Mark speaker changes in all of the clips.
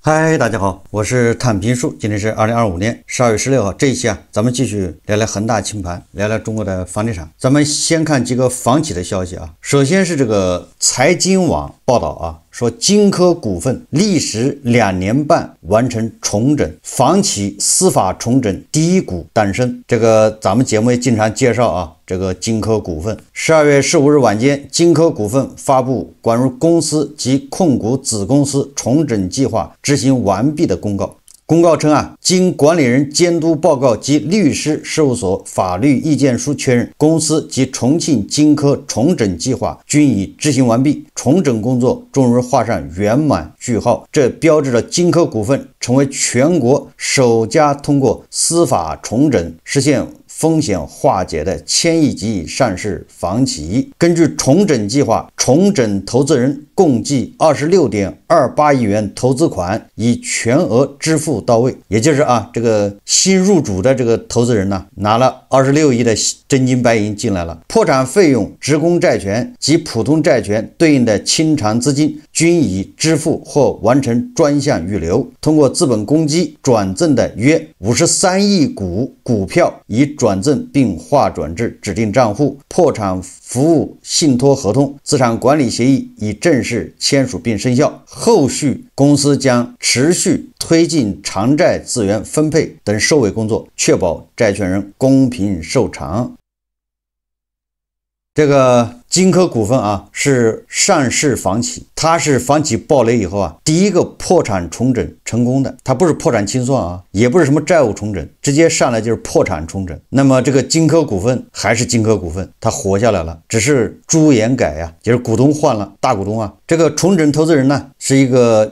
Speaker 1: 嗨，大家好，我是探平叔，今天是2025年12月16号。这一期咱们继续聊聊恒大清盘，聊聊中国的房地产。咱们先看几个房企的消息啊。首先是这个财经网报道说金科股份历时2年半完成重整，房企司法重整第一股诞生。这个咱们节目也经常介绍这个金科股份12月15日晚间，金科股份发布关于公司及控股子公司重整计划执行完毕的公告。公告称经管理人监督报告及律师事务所法律意见书确认，公司及重庆金科重整计划均已执行完毕，重整工作终于画上圆满句号。这标志着金科股份成为全国首家通过司法重整实现风险化解的1000亿级上市房企。根据重整计划，重整投资人共计26.28亿元投资款已全额支付到位，也就是这个新入主的这个投资人拿了26亿的真金白银进来了。破产费用、职工债权及普通债权对应的清偿资金均已支付或完成专项预留。通过资本公积转赠的约53亿股票已转赠并划转至指定账户，破产服务信托合同、资产管理协议已正式签署并生效。后续公司将持续推进偿债资源分配等收尾工作，确保债权人公平受偿。这个金科股份是上市房企，它是房企暴雷以后第一个破产重整成功的。它不是破产清算也不是什么债务重整，直接上来就是破产重整。那么这个金科股份还是金科股份，它活下来了，只是朱颜改就是股东换了，大股东这个重整投资人呢是一个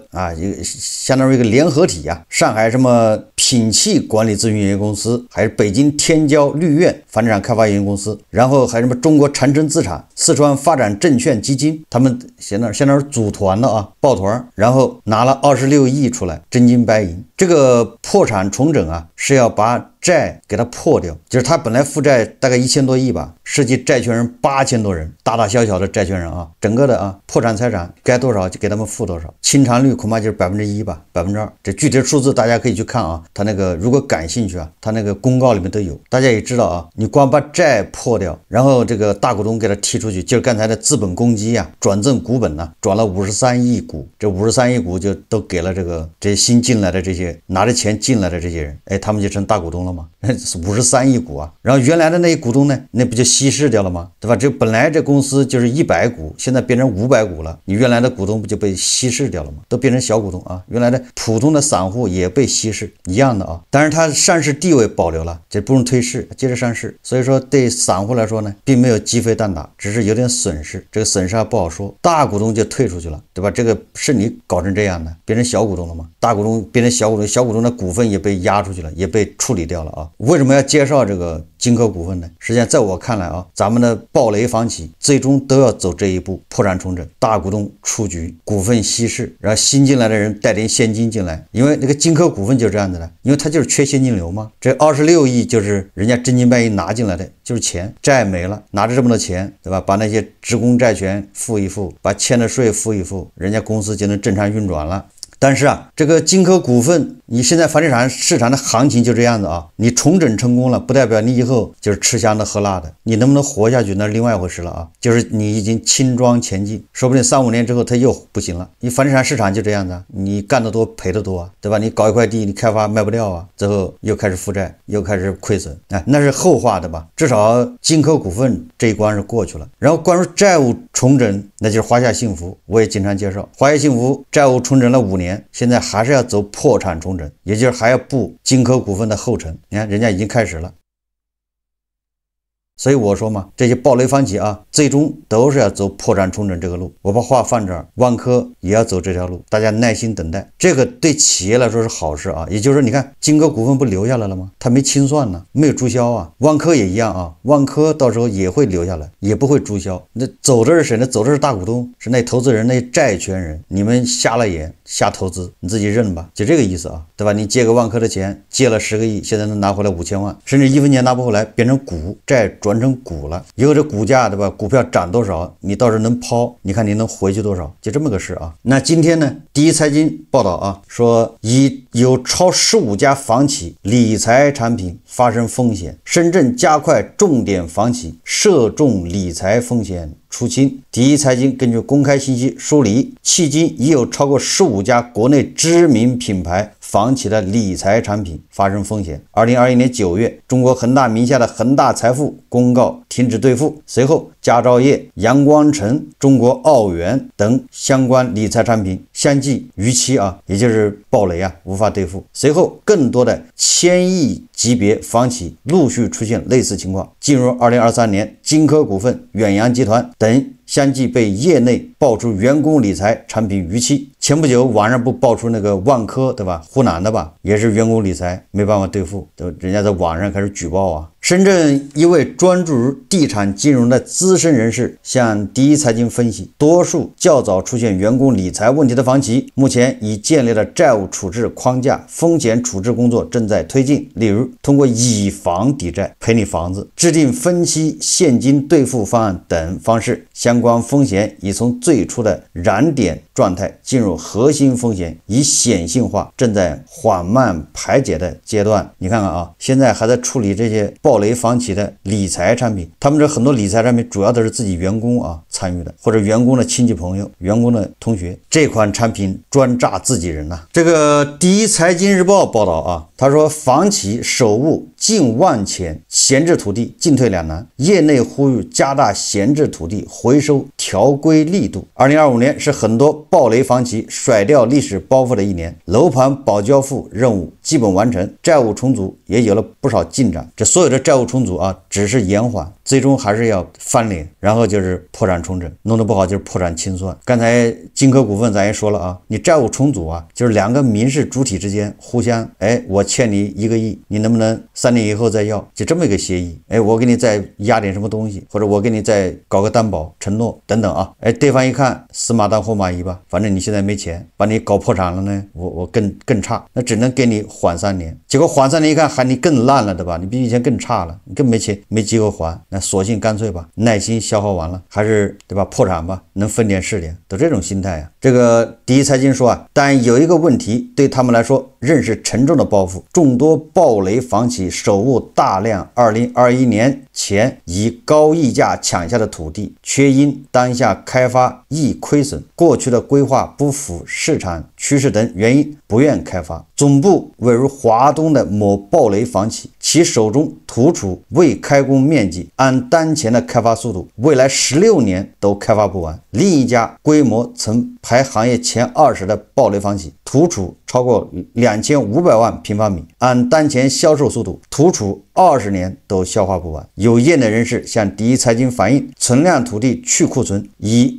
Speaker 1: 相当于一个联合体上海什么品器管理咨询有限公司，还是北京天骄绿苑房地产开发有限公司，然后还有什么中国长城资产、四川发展证券基金，他们相当于组团的抱团，然后拿了26亿出来，真金白银。这个破产重整是要把债给它破掉，就是他本来负债大概1000多亿吧，涉及债权人8000多人，大大小小的债权人整个的破产财产该多少就给他们付多少，清偿率恐怕就是1%吧，2%。这具体的数字大家可以去看他那个如果感兴趣他那个公告里面都有。大家也知道你光把债破掉，然后这个大股东给他踢出去，就是刚才的资本公积转赠股本转了53亿股，这53亿股就都给了这些新进来的这些拿着钱进来的这些人，他们就成大股东了吗？53亿股然后原来的那些股东呢，那不就稀释掉了吗？对吧？这本来这公司就是100股，现在变成500股了，你原来的股东不就被稀释掉了吗？都变成小股东原来的普通的散户也被稀释一样的但是它上市地位保留了，这不用退市，接着上市。所以说对散户来说呢，并没有鸡飞蛋打，只是有点损失，这个损失不好说。大股东就退出去了，对吧？这个是你搞成这样的，变成小股东了吗？大股东变成小股东，小股东的股份也被压出去了，也被处理掉了为什么要介绍这个金科股份呢？实际上在我看来咱们的暴雷房企最终都要走这一步，破产重整，大股东出局，股份稀释，然后新进来的人带点现金进来。因为那个金科股份就是这样子的，因为它就是缺现金流嘛。这26亿就是人家真金白银拿进来的，就是钱，债没了，拿着这么多钱，对吧？把那些职工债权付一付，把欠的税付一付，人家公司就能正常运转了。但是这个金科股份，你现在房地产市场的行情就这样子你重整成功了，不代表你以后就是吃香的喝辣的，你能不能活下去那是另外一回事了就是你已经轻装前进，说不定3-5年之后它又不行了。你房地产市场就这样子你干得多赔得多对吧？你搞一块地你开发卖不掉最后又开始负债，又开始亏损那是后话的吧。至少金科股份这一关是过去了。然后关于债务重整，那就是华夏幸福，我也经常介绍，华夏幸福债务重整了5年，现在还是要走破产重整，也就是还要步金科股份的后尘。你看人家已经开始了。所以我说嘛，这些暴雷房企最终都是要走破产重整这个路。我把话放这儿，万科也要走这条路，大家耐心等待。这个对企业来说是好事也就是说，你看金科股份不留下来了吗？它没清算呢，没有注销万科也一样万科到时候也会留下来，也不会注销。那走的是谁呢？走的是大股东，是那投资人，那债权人。你们瞎了眼，瞎投资，你自己认吧，就这个意思对吧？你借个万科的钱，借了10个亿，现在能拿回来5000万，甚至1分钱拿不回来，变成股债转成股了，以后这股价对吧？股票涨多少，你到时候能抛，你看你能回去多少，就这么个事啊。那今天呢，第一财经报道啊，说有超15家房企理财产品发生风险，深圳加快重点房企涉重理财风险出清。第一财经根据公开信息梳理，迄今已有超过15家国内知名品牌房企的理财产品发生风险。2021年9月，中国恒大名下的恒大财富公告停止兑付，随后佳兆业、阳光城、中国奥园等相关理财产品相继逾期也就是暴雷无法兑付。随后更多的千亿级别房企陆续出现类似情况。进入2023年，金科股份、远洋集团等相继被业内爆出员工理财产品逾期。前不久网上不爆出那个万科对吧？湖南的吧，也是员工理财没办法兑付，人家在网上开始举报深圳一位专注于地产金融的资深人士向第一财经分析，多数较早出现员工理财问题的房企，目前已建立了债务处置框架，风险处置工作正在推进。例如，通过以房抵债赔你房子，制定分期现金兑付方案等方式，相关风险已从最初的燃点状态进入核心风险，以显性化，正在缓慢排解的阶段。你看看现在还在处理这些暴雷房企的理财产品，他们这很多理财产品主要都是自己员工参与的，或者员工的亲戚朋友、员工的同学，这款产品专诈自己人这个第一财经日报报道他说房企手握近万钱闲置土地进退两难，业内呼吁加大闲置土地回收调规力度。2025年是很多暴雷房企甩掉历史包袱的一年，楼盘保交付任务基本完成，债务重组也有了不少进展。这所有的债务重组只是延缓，最终还是要翻脸，然后就是破产重整，弄得不好就是破产清算。刚才金科股份咱也说了你债务重组就是两个民事主体之间互相我欠你1个亿，你能不能3年以后再要，就这么一个协议。我给你再压点什么东西，或者我给你再搞个担保承诺等等对方一看死马当活马医吧，反正你现在没钱，把你搞破产了呢，我更差，那只能给你缓3年。结果缓3年一看还你更烂了对吧？你比以前更差了，你更没钱没机会还，那索性干脆吧，耐心消耗完了，还是对吧？破产吧，能分点是点，都这种心态这个第一财经说但有一个问题对他们来说仍是沉重的包袱，众多暴雷房企手握大量2021年前以高溢价抢下的土地，却因当下开发易亏损，过去的规划不符市场趋势等原因不愿开发。总部位于华东的某暴雷房企，其手中土储未开工面积按当前的开发速度，未来16年都开发不完。另一家规模曾排行业前20的暴雷房企，土储超过2500万平方米，按当前销售速度，土储20年都消化不完。有业内人士向第一财经反映，存量土地去库存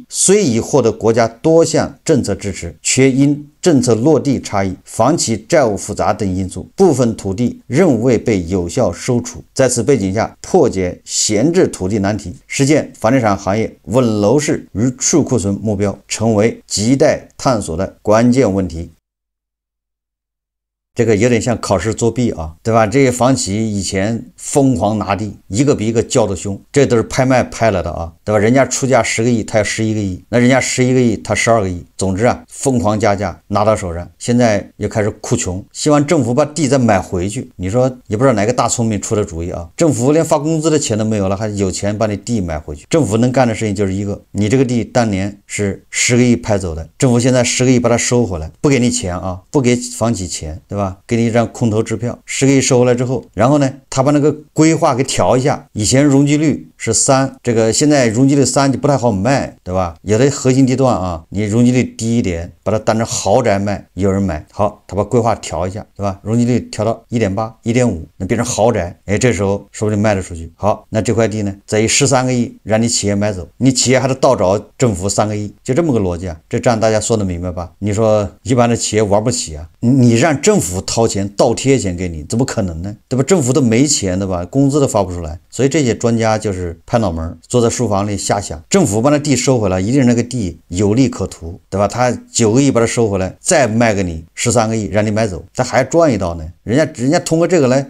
Speaker 1: 虽已获得国家多项政策支持，却因政策落地差异、房企债务复杂等因素，部分土地仍未被有效收储。在此背景下，破解闲置土地难题，实现房地产行业稳楼市与去库存目标，成为亟待探索的关键问题。这个有点像考试作弊对吧？这些房企以前疯狂拿地，一个比一个叫得凶，这都是拍卖拍来的对吧？人家出价10个亿，他要11个亿，那人家11个亿，他12个亿，总之疯狂加价拿到手上，现在又开始哭穷，希望政府把地再买回去。你说也不知道哪个大聪明出的主意政府连发工资的钱都没有了，还有钱把你地买回去。政府能干的事情就是一个，你这个地当年是10个亿拍走的，政府现在10个亿把它收回来，不给你钱不给房企钱，对吧？给你一张空头支票，10个亿收回来之后，然后呢，他把那个规划给调一下，以前容积率是3，这个现在容积率3就不太好卖，对吧？有的核心地段你容积率低一点，把它当成豪宅卖，有人买。好，他把规划调一下，对吧？容积率调到 1.8、1.5，那变成豪宅，这时候说不定卖得出去。好，那这块地呢，再以13个亿让你企业买走，你企业还得倒找政府3个亿，就这么个逻辑这账大家说得明白吧？你说一般的企业玩不起你让政府掏钱倒贴钱给你，怎么可能呢？对吧？政府都没钱对吧？工资都发不出来，所以这些专家就是拍脑门，坐在书房里瞎想。政府把那地收回来，一定是那个地有利可图，对吧？他9个亿把它收回来，再卖给你13个亿让你买走，他还赚一道呢。人家通过这个来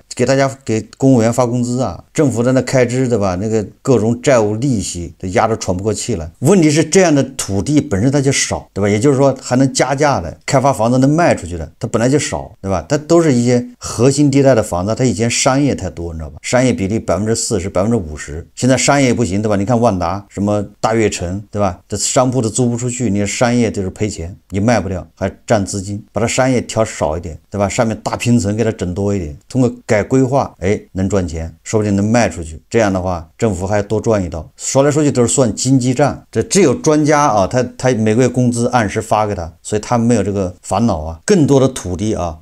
Speaker 1: 给公务员发工资啊，政府在那开支对吧？那个各种债务利息都压得喘不过气来。问题是这样的土地本身它就少，对吧？也就是说还能加价的，开发房子能卖出去的，它本来就少，对吧？它都是一些核心地带的房子，它以前商业太多，你知道吧？商业比例40%、50%，现在商业不行，对吧？你看万达什么大悦城，对吧？这商铺都租不出去，你商业就是赔钱，你卖不掉还占资金，把它商业调少一点，对吧？上面大平层给它整多一点，通过改规划，能赚钱，说不定能卖出去。这样的话，政府还多赚一刀。说来说去都是算经济账，这只有专家啊，他每个月工资按时发给他，所以他没有这个烦恼啊。更多的土地啊，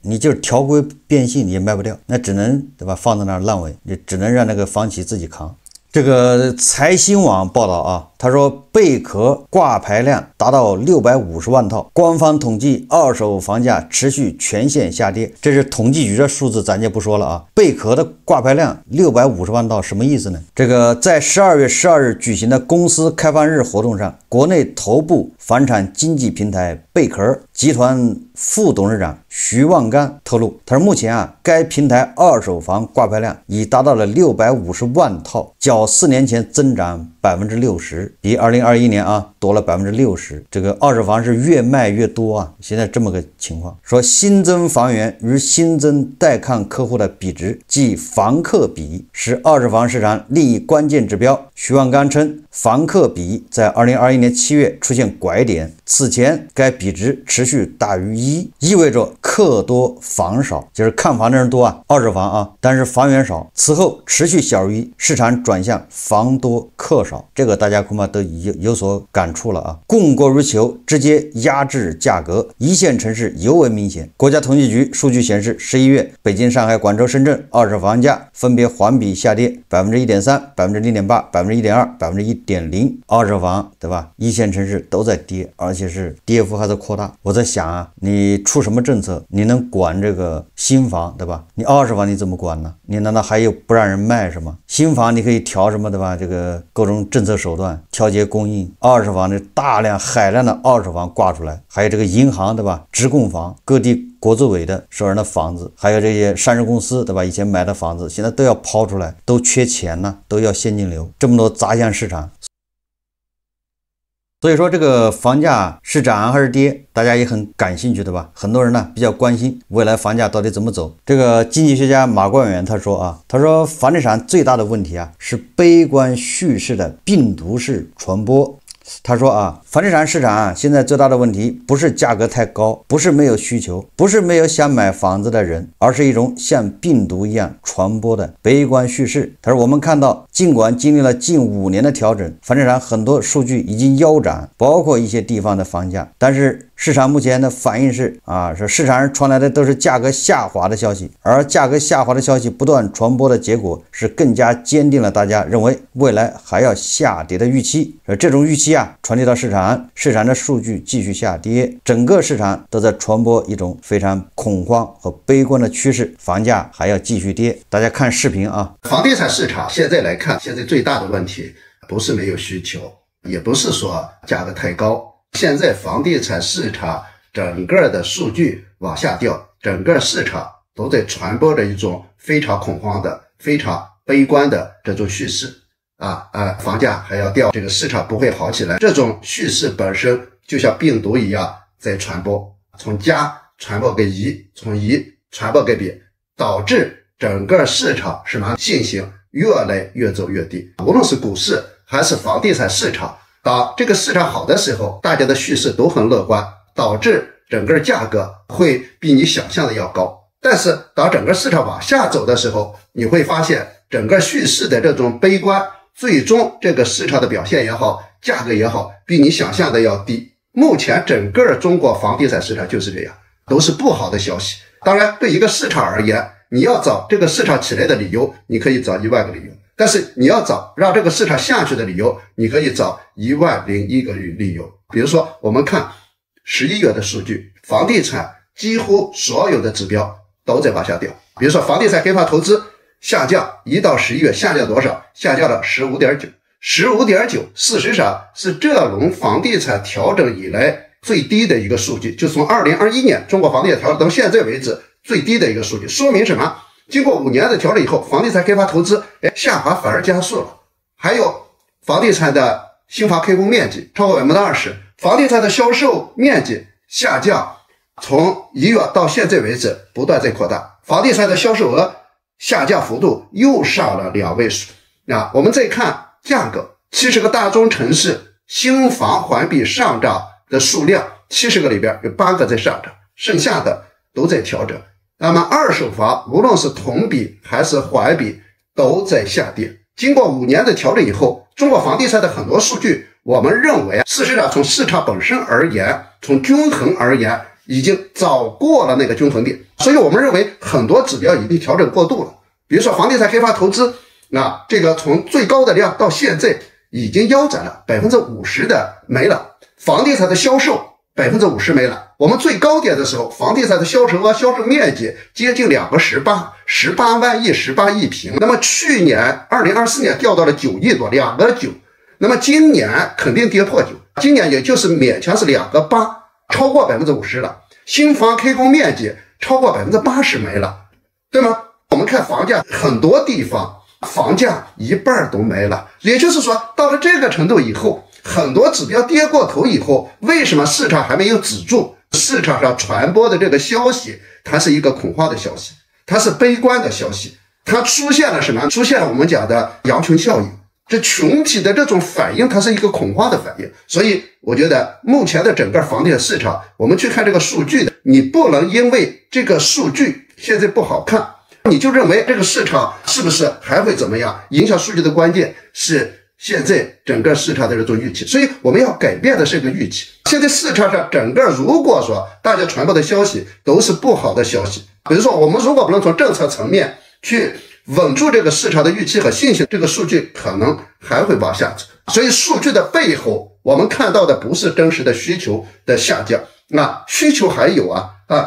Speaker 1: 你就是条规变性也卖不掉，那只能对吧？放在那儿烂尾，你只能让那个房企自己扛。这个财新网报道啊，他说贝壳挂牌量达到650万套，官方统计二手房价持续全线下跌。这是统计局的数字，咱就不说了啊。贝壳的挂牌量650万套什么意思呢？这个在12月12日举行的公司开放日活动上，国内头部房产经纪平台贝壳集团副董事长徐望刚透露，他说目前啊，该平台二手房挂牌量已达到了650万套，较4年前增长60%，比2021年啊多了60%。这个二手房是越卖越多啊，现在这么个情况。说新增房源与新增带看客户的比值，即房客比，是二手房市场另一关键指标。徐望刚称，房客比在2021年7月出现拐点，此前该比值持续大于1，意味着客多房少，就是看房的人多啊，二手房啊，但是房源少。此后持续小于1，市场转向房多客少，这个大家恐怕都有所感触了啊。供过于求直接压制价格，一线城市尤为明显。国家统计局数据显示，11月北京、上海、广州、深圳二手房价分别环比下跌1.3%、0.8%、1.2%、1.0%，二手房对吧？一线城市都在跌，而且是跌幅还在扩大。我在想啊，你出什么政策，你能管这个新房对吧？你二手房你怎么管呢？你难道还有不让人卖是吗？新房你可以调什么对吧？这个各种政策手段调节供应，二手房的海量的二手房挂出来，还有这个银行对吧？直供房，各地国资委的收人的房子，还有这些上市公司对吧？以前买的房子现在都要抛出来，都缺钱呢，都要现金流，这么多杂项市场。所以说这个房价是涨还是跌，大家也很感兴趣对吧？很多人呢比较关心未来房价到底怎么走。这个经济学家马冠元他说房地产最大的问题啊是悲观叙事的病毒式传播。他说啊，房地产市场啊，现在最大的问题不是价格太高，不是没有需求，不是没有想买房子的人，而是一种像病毒一样传播的悲观叙事。他说我们看到，尽管经历了近5年的调整，房地产很多数据已经腰斩，包括一些地方的房价，但是市场目前的反应是说市场上传来的都是价格下滑的消息，而价格下滑的消息不断传播的结果是更加坚定了大家认为未来还要下跌的预期。而这种预期啊传递到市场，市场的数据继续下跌，整个市场都在传播一种非常恐慌和悲观的趋势，房价还要继续跌。大家看视频啊。
Speaker 2: 房地产市场现在来看，现在最大的问题不是没有需求，也不是说价格太高，现在房地产市场整个的数据往下掉，整个市场都在传播着一种非常恐慌的、非常悲观的这种叙事房价还要掉，这个市场不会好起来。这种叙事本身就像病毒一样在传播，从加传播给乙，从乙传播给丙，导致整个市场什么信心越来越走越低。无论是股市还是房地产市场，当这个市场好的时候，大家的叙事都很乐观，导致整个价格会比你想象的要高。但是当整个市场往下走的时候，你会发现整个叙事的这种悲观，最终这个市场的表现也好，价格也好，比你想象的要低。目前整个中国房地产市场就是这样，都是不好的消息。当然对一个市场而言，你要找这个市场起来的理由，你可以找1万个理由，但是你要找让这个市场下去的理由，你可以找10001个理由。比如说我们看11月的数据，房地产几乎所有的指标都在往下掉。比如说房地产开发投资下降，1到11月下降多少？下降了 15.9%。15.9% 事实上是这轮房地产调整以来最低的一个数据，就从2021年中国房地产调整到现在为止最低的一个数据。说明什么？经过5年的调整以后，房地产开发投资下滑反而加速了。还有房地产的新房开工面积超过 20%， 房地产的销售面积下降，从1月到现在为止不断在扩大，房地产的销售额下降幅度又上了2位数。我们再看价格，70个大中城市新房环比上涨的数量，70个里边有8个在上涨，剩下的都在调整。那么二手房无论是同比还是环比都在下跌。经过5年的调整以后，中国房地产的很多数据，我们认为事实上从市场本身而言，从均衡而言，已经早过了那个均衡点。所以我们认为很多指标已经调整过度了。比如说房地产开发投资，这个从最高的量到现在已经腰斩了，50%的没了。房地产的销售50%没了。我们最高点的时候，房地产的销售额、销售面积接近2个18万亿，18亿平。那么去年2024年掉到了9亿多，2个9。那么今年肯定跌破9，今年也就是勉强是2个8，超过50%了。新房开工面积超过80%没了，对吗？我们看房价，很多地方房价一半都没了。也就是说，到了这个程度以后，很多指标跌过头以后，为什么市场还没有止住？市场上传播的这个消息，它是一个恐慌的消息，它是悲观的消息，它出现了什么？出现了我们讲的羊群效应。这群体的这种反应，它是一个恐慌的反应。所以我觉得目前的整个房地产市场，我们去看这个数据的，你不能因为这个数据现在不好看，你就认为这个市场是不是还会怎么样？影响数据的关键是现在整个市场的这种预期，所以我们要改变的是这个预期。现在市场上整个如果说大家传播的消息都是不好的消息，比如说我们如果不能从政策层面去稳住这个市场的预期和信心，这个数据可能还会往下走。所以数据的背后，我们看到的不是真实的需求的下降，需求还有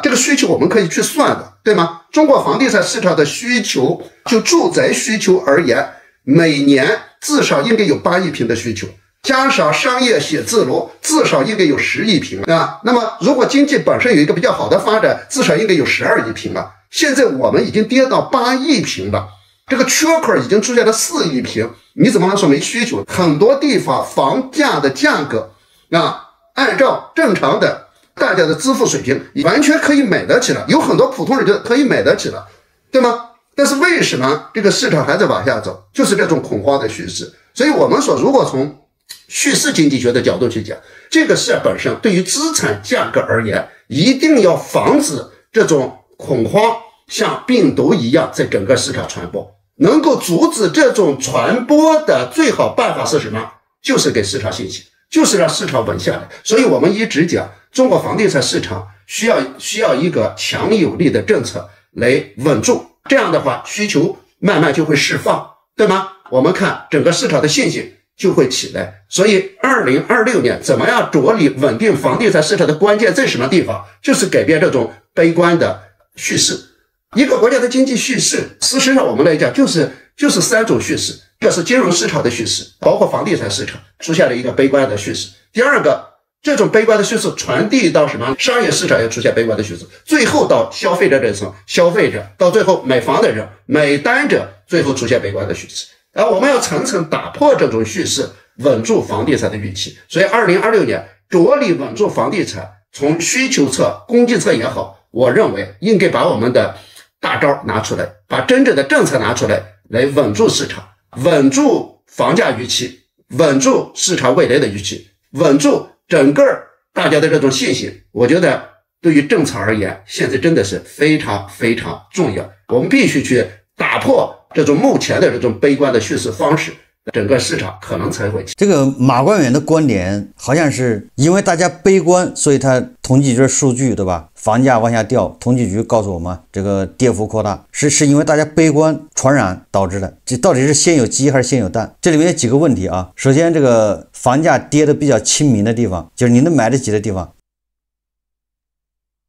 Speaker 2: 这个需求我们可以去算的，对吗？中国房地产市场的需求，就住宅需求而言，每年至少应该有8亿平的需求，加上商业写字楼，至少应该有10亿平那么如果经济本身有一个比较好的发展，至少应该有12亿平了。现在我们已经跌到8亿平了，这个缺口已经出现了4亿平，你怎么能说没需求？很多地方房价的价格按照正常的大家的支付水平完全可以买得起了，有很多普通人就可以买得起了，对吗？但是为什么这个市场还在往下走？就是这种恐慌的叙事。所以我们说，如果从叙事经济学的角度去讲，这个事本身对于资产价格而言，一定要防止这种恐慌像病毒一样在整个市场传播。能够阻止这种传播的最好办法是什么？就是给市场信心，就是让市场稳下来。所以我们一直讲，中国房地产市场需要一个强有力的政策来稳住，这样的话需求慢慢就会释放，对吗？我们看整个市场的信心就会起来。所以2026年怎么样着力稳定房地产市场的关键在什么地方？就是改变这种悲观的叙事。一个国家的经济叙事，事实上我们来讲就是3种叙事。一个是金融市场的叙事，包括房地产市场出现了一个悲观的叙事。第二个，这种悲观的叙事传递到什么？商业市场也出现悲观的叙事，最后到消费者这层，消费者到最后买房的人、买单者，最后出现悲观的叙事。我们要层层打破这种叙事，稳住房地产的预期。所以2026年着力稳住房地产，从需求侧、供给侧也好，我认为应该把我们的大招拿出来，把真正的政策拿出来，来稳住市场，稳住房价预期，稳住市场未来的预期，稳住整个大家的这种信心。我觉得对于政策而言，现在真的是非常非常重要。我们必须去打破这种目前的这种悲观的叙事方式，整个市场可能才会。
Speaker 1: 这个马官员的观点好像是因为大家悲观，所以他统计局数据，对吧？房价往下掉，统计局告诉我们这个跌幅扩大，是因为大家悲观传染导致的。这到底是先有鸡还是先有蛋？这里面有几个问题啊。首先，这个房价跌的比较亲民的地方，就是你能买得起的地方，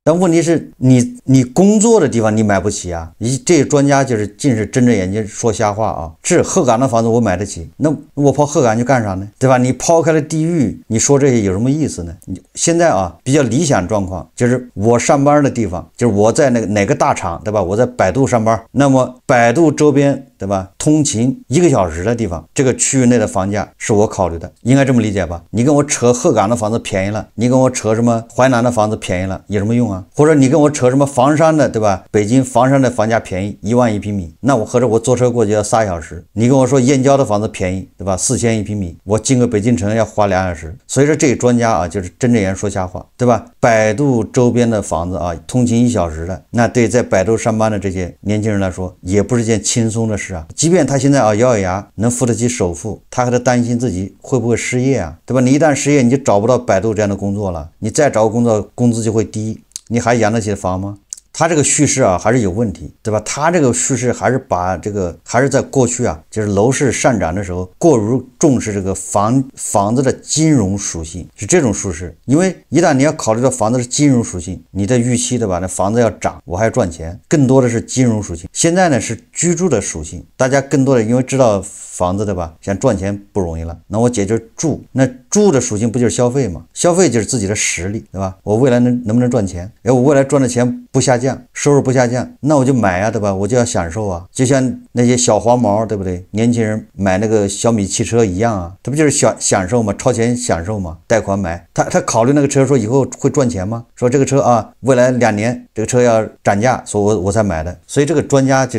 Speaker 1: 但问题是你工作的地方你买不起啊！这些专家就是尽是睁着眼睛说瞎话啊！是鹤岗的房子我买得起，那我跑鹤岗去干啥呢？对吧？你抛开了地域，你说这些有什么意思呢？现在啊，比较理想状况就是我上班的地方，就是我在哪个大厂，对吧？我在百度上班，那么百度周边，对吧？通勤1个小时的地方，这个区域内的房价是我考虑的，应该这么理解吧？你跟我扯鹤岗的房子便宜了，你跟我扯什么淮南的房子便宜了，有什么用啊？或者你跟我扯什么房山的，对吧？北京房山的房价便宜1万1平米，那我合着我坐车过去要3小时。你跟我说燕郊的房子便宜，对吧？4000一平米，我进个北京城要花2小时。所以说这专家啊，就是睁着眼说瞎话，对吧？百度周边的房子啊，通勤1小时的，那对在百度上班的这些年轻人来说，也不是件轻松的事啊。即便他现在啊咬咬牙能付得起首付，他还得担心自己会不会失业啊，对吧？你一旦失业，你就找不到百度这样的工作了，你再找个工作，工资就会低，你还养得起房吗？他这个叙事啊还是有问题，对吧？他这个叙事还是把这个还是在过去啊，就是楼市上涨的时候过于重视这个房子的金融属性，是这种叙事。因为一旦你要考虑到房子的金融属性，你的预期，对吧？那房子要涨，我还要赚钱，更多的是金融属性。现在呢是居住的属性，大家更多的因为知道房子，对吧？想赚钱不容易了，那我解决住，那住的属性不就是消费吗？消费就是自己的实力，对吧？我未来能不能赚钱？我未来赚的钱不下降，收入不下降，那我就买啊，对吧？我就要享受啊，就像那些小黄毛，对不对？年轻人买那个小米汽车一样啊，这不就是享受吗？超前享受吗？贷款买，他考虑那个车说以后会赚钱吗？说这个车啊，未来2年这个车要涨价，所以我才买的。所以这个专家就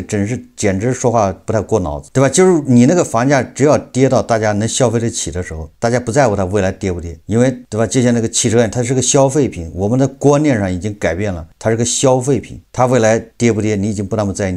Speaker 1: 简直说话不太过脑子，对吧？就是你那个房价只要跌到大家能消费得起的时候，大家不在乎它未来跌不跌，因为对吧？就像那个汽车，它是个消费品，我们的观念上已经改变了，它是个消费品，它未来跌不跌你已经不那么在意，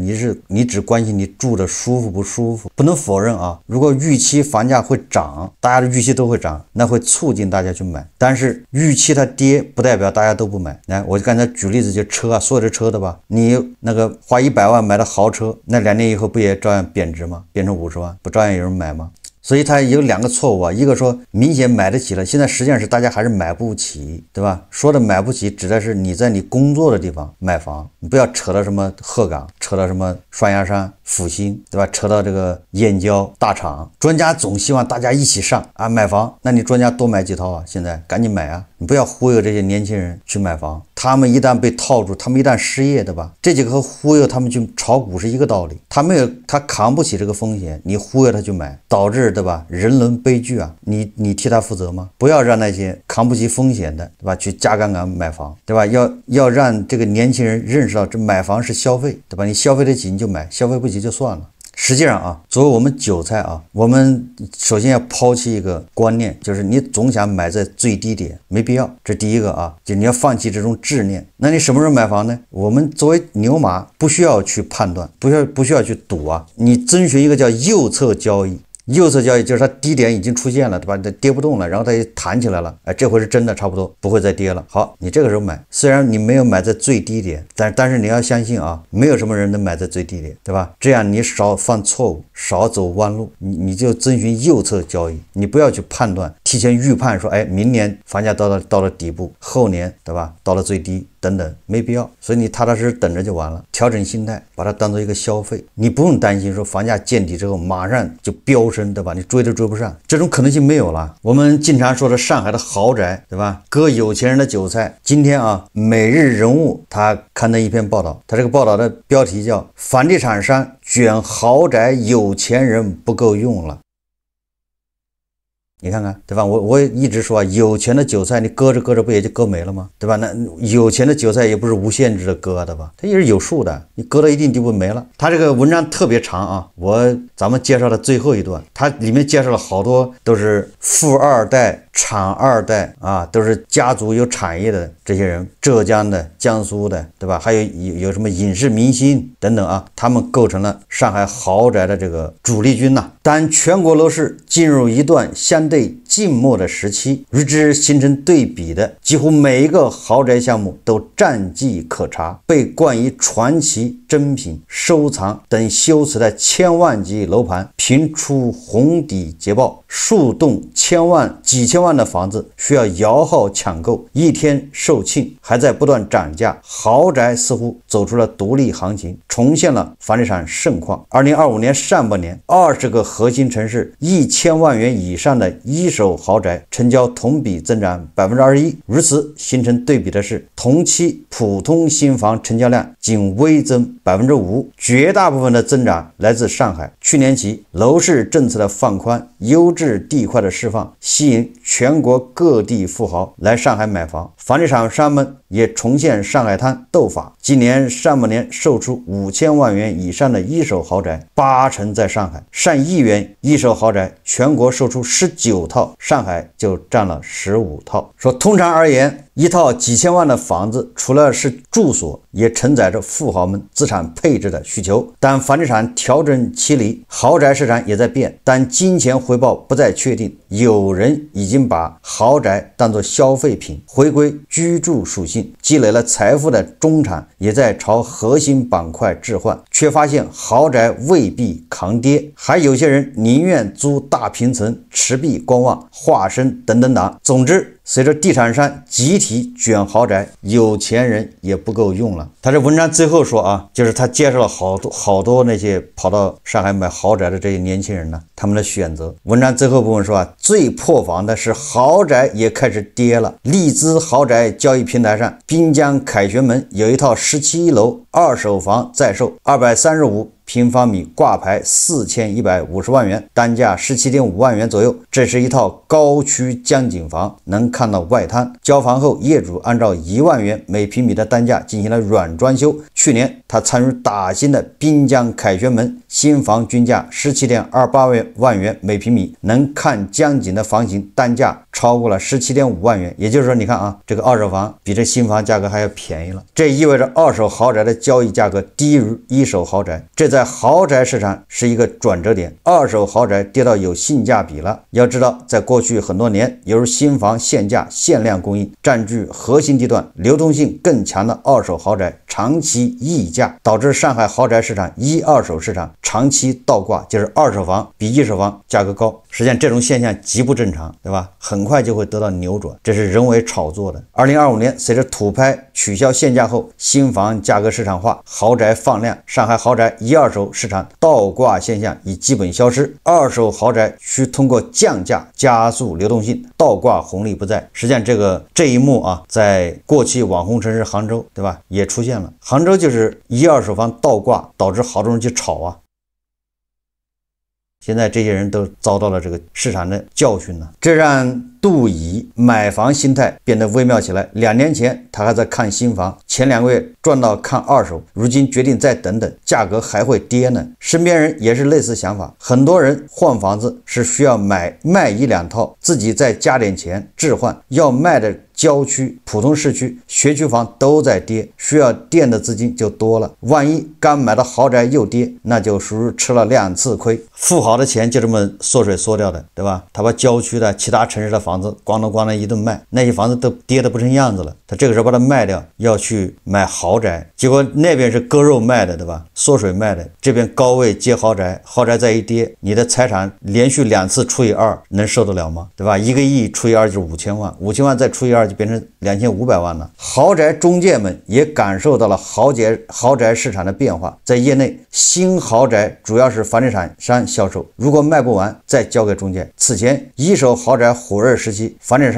Speaker 1: 你只关心你住的舒服不舒服。不能否认啊，如果预期房价会涨，大家的预期都会涨，那会促进大家去买，但是预期它跌不代表大家都不买。来，我就刚才举例子，就车啊，所有的车的吧，你那个花100万买的豪车，那2年以后不也照样贬值吗？变成50万，不照样有人买吗？所以它有2个错误啊，一个说明显买得起了，现在实际上是大家还是买不起，对吧？说的买不起指的是你在你工作的地方买房，你不要扯到什么鹤岗，扯到什么双鸭山、阜新，对吧？扯到这个燕郊大厂。专家总希望大家一起上啊买房，那你专家多买几套啊，现在赶紧买啊，你不要忽悠这些年轻人去买房，他们一旦被套住，他们一旦失业，对吧？这几个和忽悠他们去炒股是一个道理，他扛不起这个风险，你忽悠他去买，导致，对吧？人伦悲剧啊，你替他负责吗？不要让那些扛不起风险的，对吧？去加杠杆买房，对吧？要让这个年轻人认识到，这买房是消费，对吧？你消费得起你就买，消费不起就算了。实际上啊，作为我们韭菜啊，我们首先要抛弃一个观念，就是你总想买在最低点，没必要。这第一个啊，就你要放弃这种执念。那你什么时候买房呢？我们作为牛马，不需要去判断，不需要去赌啊，你遵循一个叫右侧交易。右侧交易就是它低点已经出现了，对吧？它跌不动了，然后它也弹起来了，哎，这回是真的差不多不会再跌了。好，你这个时候买，虽然你没有买在最低点，但是你要相信啊，没有什么人能买在最低点，对吧？这样你少犯错误，少走弯路，你就遵循右侧交易，你不要去判断，提前预判说，哎，明年房价到了底部，后年，对吧？到了最低。等等，没必要，所以你踏踏实实等着就完了。调整心态，把它当做一个消费，你不用担心说房价见底之后马上就飙升，对吧？你追都追不上，这种可能性没有了。我们经常说的上海的豪宅，对吧？割有钱人的韭菜。今天啊，每日人物他刊登一篇报道，他这个报道的标题叫“房地产商卷豪宅，有钱人不够用了”。你看看，对吧？我一直说啊，有钱的韭菜你割着割着不也就割没了吗？对吧？那有钱的韭菜也不是无限制的割的吧？它也是有数的，你割到一定地步没了。它这个文章特别长啊，咱们介绍的最后一段，它里面介绍了好多都是富二代、产二代啊，都是家族有产业的这些人，浙江的、江苏的，对吧？还有什么影视明星等等啊，他们构成了上海豪宅的这个主力军呐。当全国楼市进入一段相对静默的时期，与之形成对比的，几乎每一个豪宅项目都战绩可查，被冠以传奇、珍品、收藏等修辞的千万级楼盘频出红底捷报，数栋几千千万的房子需要摇号抢购，一天售罄，还在不断涨价，豪宅似乎走出了独立行情，重现了房地产盛况。2025年上半年，20个核心城市1000万元以上的一手豪宅成交同比增长21%。如此形成对比的是，同期普通新房成交量仅微增5%，绝大部分的增长来自上海。去年起，楼市政策的放宽，优质地块的释放，吸引全国各地富豪来上海买房，房地产商们也重现上海滩斗法。今年上半年售出5000万元以上的一手豪宅，80%在上海。上亿元一手豪宅，全国售出19套，上海就占了15套。说通常而言，一套几千万的房子，除了是住所，也承载着富豪们资产配置的需求。但房地产调整期里，豪宅市场也在变，但金钱回报不再确定，有人已经把豪宅当作消费品，回归居住属性，积累了财富的中产也在朝核心板块置换，却发现豪宅未必抗跌，还有些人宁愿租大平层，持币观望，化身等等党。总之，随着地产商集体卷豪宅，有钱人也不够用了。他这文章最后说啊，就是他介绍了好多那些跑到上海买豪宅的这些年轻人呢，他们的选择。文章最后部分说啊，最破防的是豪宅也开始跌了。利兹豪宅交易平台上，滨江凯旋门有一套17楼二手房在售，235平方米，挂牌4150万元，单价17.5万元左右。这是一套高区江景房，能看到外滩。交房后，业主按照1万元每平米的单价进行了软装修。去年他参与打新的滨江凯旋门新房，均价17.28万元每平米，能看江景的房型单价超过了17.5万元。也就是说，你看啊，这个二手房比这新房价格还要便宜了。这意味着二手豪宅的交易价格低于一手豪宅，这在豪宅市场是一个转折点，二手豪宅跌到有性价比了。要知道，在过去很多年，由于新房限价、限量供应，占据核心地段、流动性更强的二手豪宅长期溢价，导致上海豪宅市场一二手市场长期倒挂，就是二手房比一手房价格高。实际上这种现象极不正常，对吧？很快就会得到扭转，这是人为炒作的。2025年，随着土拍取消限价后，新房价格市场化，豪宅放量，上海豪宅一二手市场倒挂现象已基本消失，二手豪宅需通过降价加速流动性，倒挂红利不在。实际上这一幕啊，在过去网红城市杭州，对吧，也出现了。杭州就是一二手房倒挂，导致好多人去炒啊。现在这些人都遭到了这个市场的教训了，这让杜乙买房心态变得微妙起来。2年前他还在看新房，前2个月赚到看二手，如今决定再等等，价格还会跌呢。身边人也是类似想法，很多人换房子是需要卖1-2套，自己再加点钱置换，要卖的郊区、普通市区、学区房都在跌，需要垫的资金就多了。万一刚买的豪宅又跌，那就属于吃了2次亏。富豪的钱就这么缩水缩掉的，对吧？他把郊区的其他城市的房子咣当一顿卖，那些房子都跌得不成样子了，他这个时候把它卖掉，要去买豪宅，结果那边是割肉卖的，对吧？缩水卖的，这边高位接豪宅，豪宅再一跌，你的财产连续2次除以2，能受得了吗？对吧？1个亿除以2就是5000万，5000万再除以2就变成2500万了。豪宅中介们也感受到了豪宅市场的变化，在业内，新豪宅主要是房地产商销售，如果卖不完再交给中介。此前一手豪宅火热时期，房地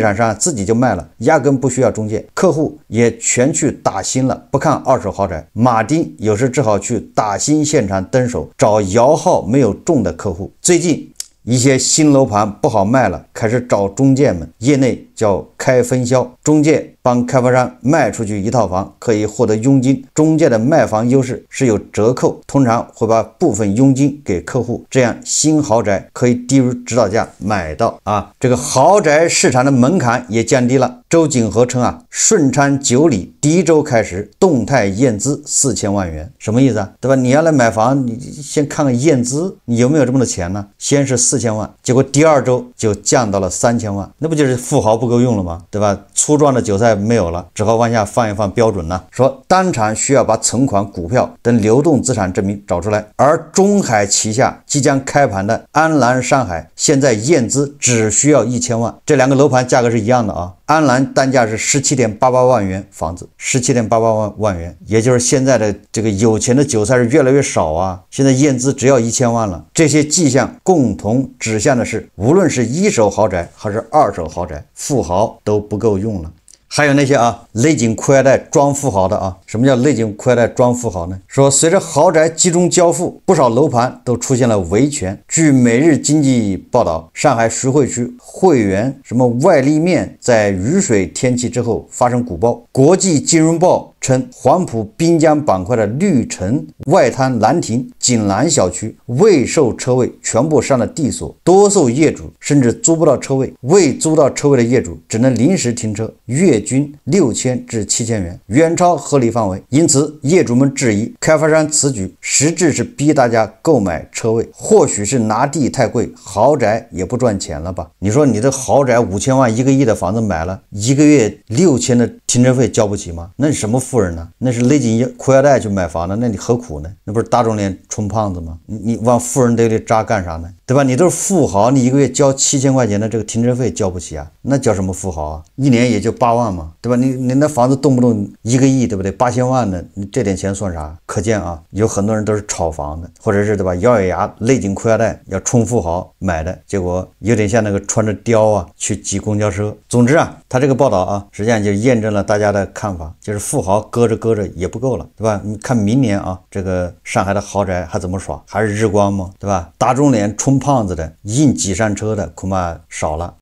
Speaker 1: 产商自己就卖了，压根不需要中介，客户也全去打新了，不看二手豪宅。马丁有时只好去打新现场蹲守，找摇号没有中的客户。最近一些新楼盘不好卖了，开始找中介们，业内叫开分销，中介帮开发商卖出去一套房，可以获得佣金。中介的卖房优势是有折扣，通常会把部分佣金给客户，这样新豪宅可以低于指导价买到啊。这个豪宅市场的门槛也降低了。周景和称啊，顺昌9里第1周开始动态验资4000万元，什么意思啊？对吧？你要来买房，你先看看验资，你有没有这么多钱呢？先是4000万，结果第2周就降到了3000万，那不就是富豪不够用了吗？对吧？粗壮的韭菜没有了，只好往下放一放标准了。说当场需要把存款、股票等流动资产证明找出来。而中海旗下即将开盘的安澜上海，现在验资只需要1000万，这两个楼盘价格是一样的啊。安澜单价是17.88万元房子，17.88万元，也就是现在的这个有钱的韭菜是越来越少啊。现在验资只要1000万了，这些迹象共同指向的是，无论是一手豪宅还是二手豪宅，富豪都不够用了。还有那些勒紧裤腰带装富豪的啊，什么叫勒紧裤腰带装富豪呢？说随着豪宅集中交付，不少楼盘都出现了维权。据每日经济报道，上海徐汇区汇源什么外立面在雨水天气之后发生鼓爆。国际金融报称，黄埔滨江板块的绿城、外滩兰亭、锦兰小区未售车位全部上了地锁，多数业主甚至租不到车位，未租到车位的业主只能临时停车，月均6000至7000元，远超合理范围。因此，业主们质疑开发商此举实质是逼大家购买车位，或许是拿地太贵，豪宅也不赚钱了吧？你说你的豪宅5000万、1个亿的房子买了，一个月6000的停车费交不起吗？那你什么富人呢？那是勒紧裤腰带去买房的，那你何苦呢？那不是打肿脸充胖子吗？你往富人堆里扎干啥呢？对吧？你都是富豪，你一个月交7000块钱的这个停车费交不起啊，那叫什么富豪啊？一年也就8万嘛，对吧？你那房子动不动1个亿，对不对？8000万的，你这点钱算啥？可见啊，有很多人都是炒房的，或者是对吧，咬咬牙勒紧裤腰带要冲富豪买的，结果有点像那个穿着貂去挤公交车。总之他这个报道实际上就验证了大家的看法，就是富豪搁着也不够了，对吧？你看明年这个上海的豪宅还怎么耍？还是日光吗？对吧？打肿脸充胖子的，硬挤上车的恐怕少了。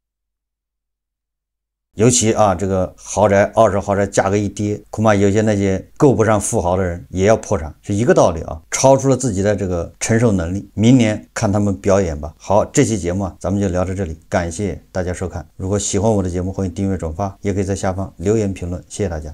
Speaker 1: 尤其这个豪宅、二手豪宅价格一跌，恐怕有些那些够不上富豪的人也要破产，是一个道理超出了自己的这个承受能力。明年看他们表演吧。好，这期节目咱们就聊到这里，感谢大家收看。如果喜欢我的节目，欢迎订阅转发，也可以在下方留言评论，谢谢大家。